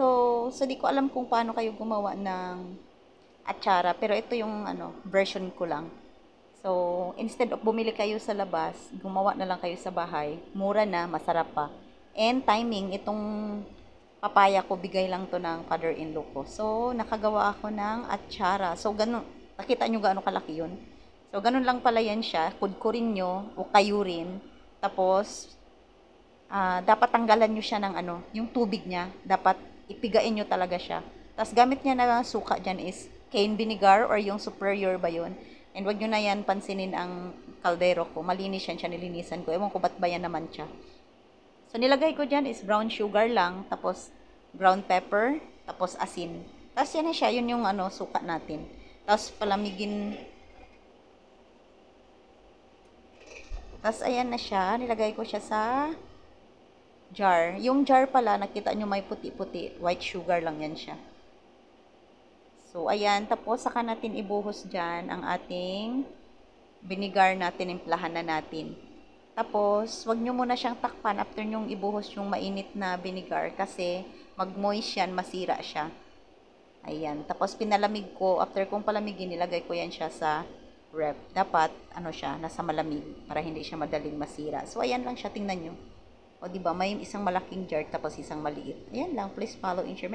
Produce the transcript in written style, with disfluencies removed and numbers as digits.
So di ko alam kung paano kayo gumawa ng atsara, pero ito yung version ko lang. So, instead of bumili kayo sa labas, gumawa na lang kayo sa bahay. Mura na, masarap pa. And timing, itong papaya ko, bigay lang to ng father-in-law ko. So, nakagawa ako ng atsara. So, ganun, nakita nyo gaano kalaki yun? So, ganun lang pala yan siya. Kudkurin nyo o kayurin. Tapos, dapat tanggalan nyo siya ng yung tubig niya. Dapat ipigain nyo talaga siya. Tapos gamit niya na suka dyan is cane vinegar or yung superior ba yun. And wag nyo na yan pansinin ang kaldero ko. Malinis yan siya, nilinisan ko. Ewan ko ba't ba yan naman siya. So nilagay ko dyan is brown sugar lang. Tapos brown pepper. Tapos asin. Tapos yan na siya. Yun yung suka natin. Tapos palamigin. Tapos ayan na siya. Nilagay ko siya sa jar. Yung jar pala, nakita nyo may puti-puti. White sugar lang yan siya. So, ayan. Tapos, saka natin ibuhos dyan ang ating vinegar natin. Implahan na natin. Tapos, wag nyo muna siyang takpan after nyong ibuhos yung mainit na vinegar kasi mag-moist yan, masira siya. Ayan. Tapos, pinalamig ko. After kong palamigin, nilagay ko yan siya sa ref. Dapat, siya, nasa malamig para hindi siya madaling masira. So, ayan lang siya. Tingnan nyo. O, diba? May isang malaking jar tapos isang maliit. Ayan lang. Please follow and share.